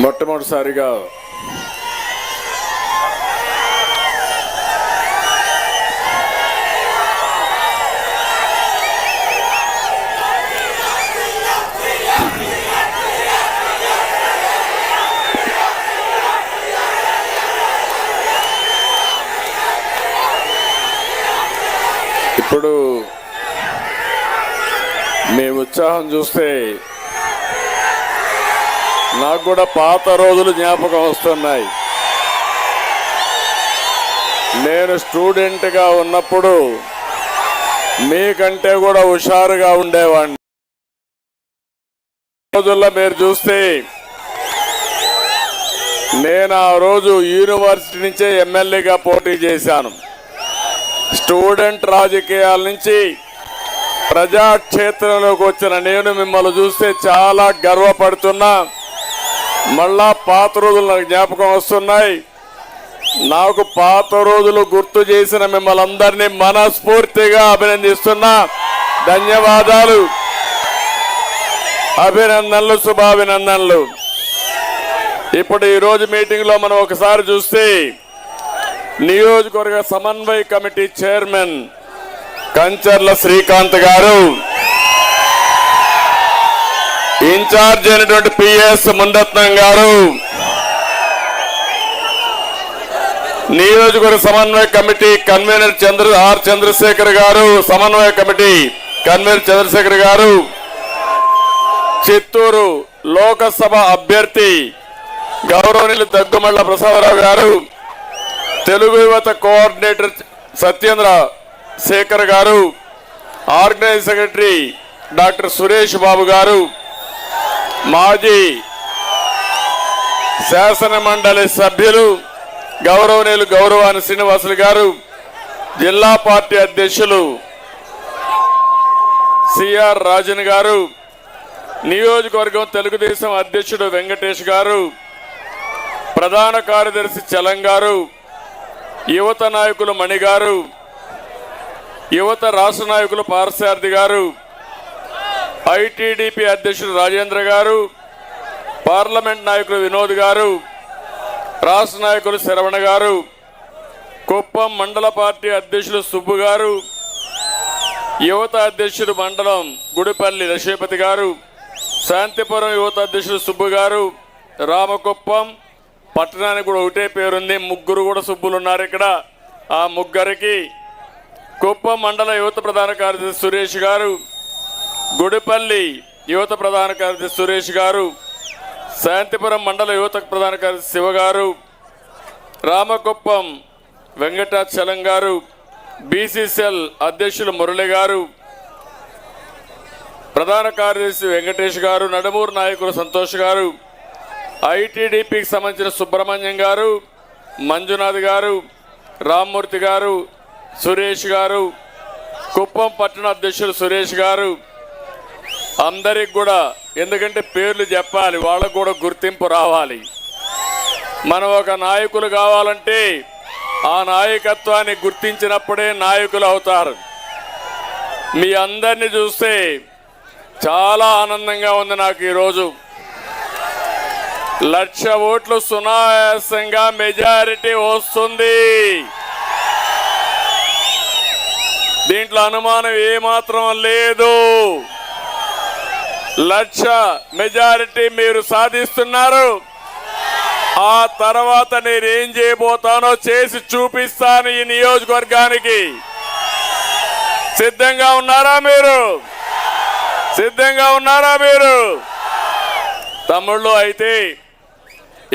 మొట్టమొదటిసారిగా ఇప్పుడు మీ ఉత్సాహం చూస్తే నాకు కూడా పాత రోజులు జ్ఞాపకం వస్తున్నాయి. నేను స్టూడెంట్గా ఉన్నప్పుడు మీకంటే కూడా హుషారుగా ఉండేవాడిని. రోజుల్లో మీరు చూస్తే నేను ఆ రోజు యూనివర్సిటీ నుంచే ఎమ్మెల్యేగా పోటీ చేశాను. స్టూడెంట్ రాజకీయాల నుంచి ప్రజాక్షేత్రంలోకి వచ్చిన నేను మిమ్మల్ని చూస్తే చాలా గర్వపడుతున్నా. మళ్ళా పాత రోజులు నాకు జ్ఞాపకం వస్తున్నాయి. నాకు పాత రోజులు గుర్తు చేసిన మిమ్మల్ని అందరినీ మనస్ఫూర్తిగా అభినందిస్తున్నా. ధన్యవాదాలు, అభినందనలు, శుభాభినందనలు. ఇప్పుడు ఈరోజు మీటింగ్లో మనం ఒకసారి చూస్తే నియోజకవర్గ సమన్వయ కమిటీ చైర్మన్ కంచర్ల శ్రీకాంత్ గారు, ఇన్ఛార్జ్ అయినటువంటి పిఎస్ మునరత్నం గారు, నియోజకవర్గ సమన్వయ కమిటీ కన్వీనర్ చంద్రశేఖర్ గారు, సమన్వయ కమిటీ కన్వీనర్ చంద్రశేఖర్ గారు, చిత్తూరు లోకసభ అభ్యర్థి గౌరవనీయులు దగ్గుమళ్ల ప్రసాదరావు గారు, తెలుగు యువత కోఆర్డినేటర్ సత్యేంద్ర శేఖర్ గారు, organising secretary doctor Suresh Babu గారు, మాజీ శాసన మండలి సభ్యులు గౌరవనీయులు గౌరవాని శ్రీనివాసులు గారు, జిల్లా పార్టీ అధ్యక్షులు సిఆర్ రాజన్ గారు, నియోజకవర్గం తెలుగుదేశం అధ్యక్షుడు వెంకటేష్ గారు, ప్రధాన కార్యదర్శి చలం గారు, యువత నాయకులు మణి గారు, యువత రాష్ట్ర నాయకులు పార్సారథి గారు, ఐటీడీపీ అధ్యక్షుడు రాజేంద్ర గారు, పార్లమెంట్ నాయకులు వినోద్ గారు, రాష్ట్ర నాయకులు శరవణ గారు, కుప్పం మండల పార్టీ అధ్యక్షులు సుబ్బు గారు, యువత అధ్యక్షుడు మండలం గుడిపల్లి లక్ష్మీపతి గారు, శాంతిపురం యువత అధ్యక్షుడు సుబ్బు గారు, రామకుప్పం పట్టణానికి కూడా ఒకటే పేరుంది, ముగ్గురు కూడా సుబ్బులు ఉన్నారు ఇక్కడ. ఆ ముగ్గురికి కుప్పం మండల యువత ప్రధాన కార్యదర్శి సురేష్ గారు, గుడిపల్లి యువత ప్రధాన కార్యదర్శి సురేష్ గారు, శాంతిపురం మండల యువత ప్రధాన కార్యదర్శి శివ గారు, రామకుప్పం వెంకటాచలం గారు, బీసీసీఎల్ అధ్యక్షులు మురళి గారు, ప్రధాన కార్యదర్శి వెంకటేష్ గారు, నడుమూరు నాయకులు సంతోష్ గారు, ఐటీడీపీకి సంబంధించిన సుబ్రహ్మణ్యం గారు, మంజునాథ్ గారు, రామ్మూర్తి గారు, సురేష్ గారు, కుప్పం పట్టణ అధ్యక్షులు సురేష్ గారు, అందరికి కూడా, ఎందుకంటే పేర్లు చెప్పాలి, వాళ్ళకు కూడా గుర్తింపు రావాలి. మనం ఒక నాయకులు కావాలంటే ఆ నాయకత్వాన్ని గుర్తించినప్పుడే నాయకులు అవుతారు. మీ అందరినీ చూస్తే చాలా ఆనందంగా ఉంది నాకు. ఈరోజు 1,00,000 ఓట్లు సునాయాసంగా మెజారిటీ వస్తుంది. దీంట్లో అనుమానం ఏమాత్రం లేదు. 1,00,000 మెజారిటీ మీరు సాధిస్తున్నారు. ఆ తర్వాత నేనేం చేయబోతానో చేసి చూపిస్తాను ఈ నియోజకవర్గానికి. సిద్ధంగా ఉన్నారా మీరు? సిద్ధంగా ఉన్నారా మీరు? తమ్ముళ్ళు అయితే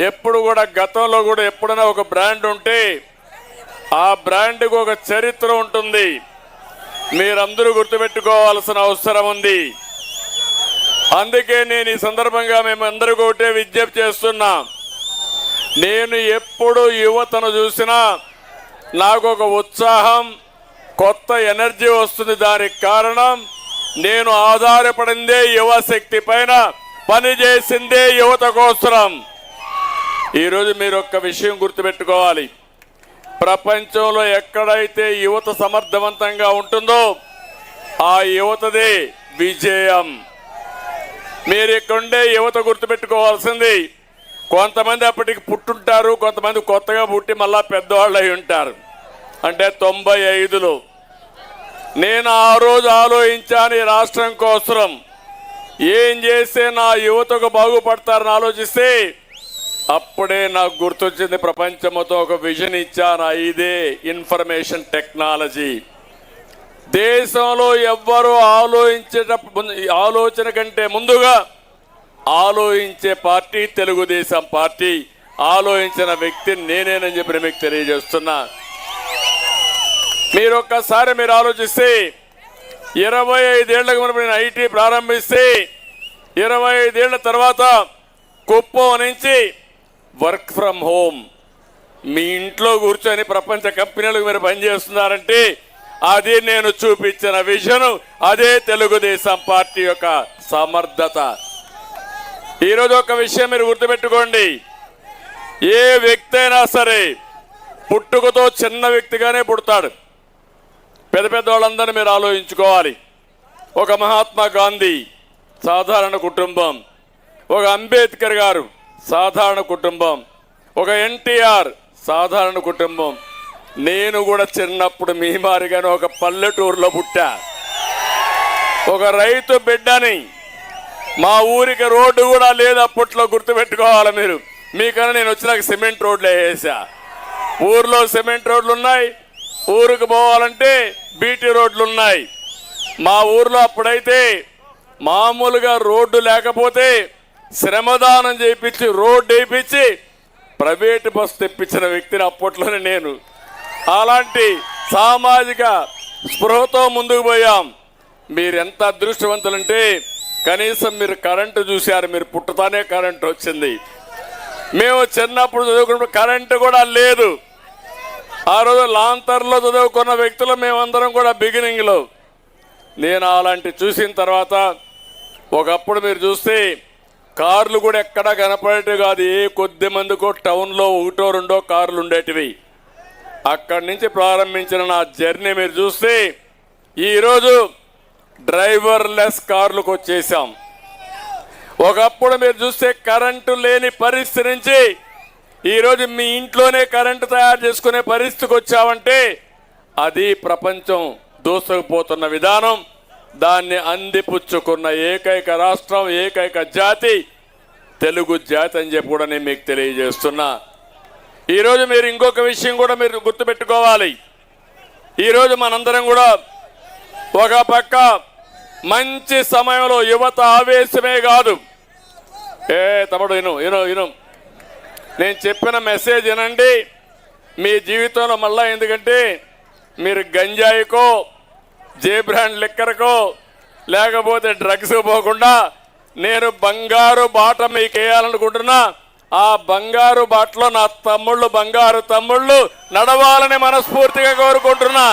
ఎప్పుడు కూడా, గతంలో కూడా ఎప్పుడైనా ఒక బ్రాండ్ ఉంటే ఆ బ్రాండ్కి ఒక చరిత్ర ఉంటుంది. మీరందరూ గుర్తుపెట్టుకోవాల్సిన అవసరం ఉంది. అందుకే నేను ఈ సందర్భంగా మేమందరికీ ఒకటే విజ్ఞప్తి చేస్తున్నా. నేను ఎప్పుడు యువతను చూసినా నాకు ఒక ఉత్సాహం, కొత్త ఎనర్జీ వస్తుంది. దానికి కారణం నేను ఆధారపడిందే యువశక్తి పైన, పనిచేసిందే యువత కోసం. ఈరోజు మీరు ఒక్క విషయం గుర్తుపెట్టుకోవాలి. ప్రపంచంలో ఎక్కడైతే యువత సమర్థవంతంగా ఉంటుందో ఆ యువతదే విజయం. మీరు ఇక్కడుండే యువత గుర్తుపెట్టుకోవాల్సింది, కొంతమంది అప్పటికి పుట్టుంటారు, కొంతమంది కొత్తగా పుట్టి మళ్ళా పెద్దవాళ్ళు అయి ఉంటారు. అంటే 95లో నేను ఆ రోజు ఆలోచించాను, ఈ రాష్ట్రం కోసం ఏం చేస్తే నా యువతకు బాగుపడతారని ఆలోచిస్తే అప్పుడే నాకు గుర్తొచ్చింది, ప్రపంచంతో ఒక విజన్ ఇచ్చాను. ఇదే ఇన్ఫర్మేషన్ టెక్నాలజీ. దేశంలో ఎవ్వరూ ఆలోచన కంటే ముందుగా ఆలోచించే పార్టీ తెలుగుదేశం పార్టీ. ఆలోచించిన వ్యక్తి నేనేనని చెప్పి మీకు తెలియజేస్తున్నా. మీరు ఒక్కసారి ఆలోచిస్తే 25 ఏళ్లకు మనం నేను ఐటీ ప్రారంభిస్తే 25 ఏళ్ల తర్వాత కుప్పం నుంచి వర్క్ ఫ్రమ్ హోమ్, మీ ఇంట్లో కూర్చొని ప్రపంచ కంపెనీలకు మీరు పనిచేస్తున్నారంటే అది నేను చూపించిన విజన్, అదే తెలుగుదేశం పార్టీ యొక్క సమర్థత. ఈరోజు ఒక విషయం మీరు గుర్తుపెట్టుకోండి, ఏ వ్యక్తి అయినా సరే పుట్టుకతో చిన్న వ్యక్తిగానే పుడతాడు. పెద్ద పెద్ద వాళ్ళందరినీ మీరు ఆలోచించుకోవాలి. ఒక మహాత్మా గాంధీ సాధారణ కుటుంబం, ఒక అంబేద్కర్ గారు సాధారణ కుటుంబం, ఒక ఎన్టీఆర్ సాధారణ కుటుంబం. నేను కూడా చిన్నప్పుడు మీ మారిగానే ఒక పల్లెటూరులో పుట్టా, ఒక రైతు బిడ్డని. మా ఊరికి రోడ్డు కూడా లేదు అప్పట్లో, గుర్తుపెట్టుకోవాలి మీరు. మీకన్నా నేను వచ్చినాక సిమెంట్ రోడ్లు వేసా. ఊర్లో సిమెంట్ రోడ్లు ఉన్నాయి, ఊరికి పోవాలంటే బీటీ రోడ్లు ఉన్నాయి. మా ఊర్లో అప్పుడైతే మామూలుగా రోడ్డు లేకపోతే శ్రమదానం చేయించి రోడ్డు వేయించి ప్రైవేటు బస్సు తెప్పించిన వ్యక్తిని అప్పట్లోనే నేను. అలాంటి సామాజిక స్పృహతో ముందుకు పోయాం. మీరు ఎంత అదృష్టవంతులంటే కనీసం మీరు కరెంటు చూశారు, మీరు పుట్టతానే కరెంటు వచ్చింది. మేము చిన్నప్పుడు చదువుకున్నప్పుడు కరెంటు కూడా లేదు. ఆ రోజు లాంతర్లో చదువుకున్న వ్యక్తులు మేమందరం కూడా బిగినింగ్లో. నేను అలాంటి చూసిన తర్వాత ఒకప్పుడు మీరు చూస్తే కార్లు కూడా ఎక్కడా కనపడేటివి కాదు. ఏ కొద్ది మందికో టౌన్లో 1-2 కార్లు ఉండేటివి. అక్కడి నుంచి ప్రారంభించిన నా జర్నీ మీరు చూస్తే ఈరోజు డ్రైవర్లెస్ కార్లకు వచ్చేసాం. ఒకప్పుడు మీరు చూస్తే కరెంటు లేని పరిస్థితి నుంచి ఈరోజు మీ ఇంట్లోనే కరెంటు తయారు చేసుకునే పరిస్థితికి వచ్చామంటే అది ప్రపంచం దూసుకుపోతున్న విధానం. దాన్ని అందిపుచ్చుకున్న ఏకైక రాష్ట్రం, ఏకైక జాతి తెలుగు జాతి అని చెప్పి కూడా నేను మీకు తెలియజేస్తున్నా. ఈరోజు మీరు ఇంకొక విషయం కూడా మీరు గుర్తుపెట్టుకోవాలి. ఈరోజు మనందరం కూడా ఒక పక్క మంచి సమయంలో యువత ఆవేశమే కాదు. తమ్ముడు ఇను నేను చెప్పిన మెసేజ్ వినండి. మీ జీవితంలో మళ్ళా, ఎందుకంటే మీరు గంజాయికో జే బ్రాండ్ లిక్కర్కో లేకపోతే డ్రగ్స్ పోకుండా నేను బంగారు బాట మీకు వేయాలనుకుంటున్నా. ఆ బంగారు బాటలో నా తమ్ముళ్ళు, బంగారు తమ్ముళ్ళు నడవాలని మనస్ఫూర్తిగా కోరుకుంటున్నా.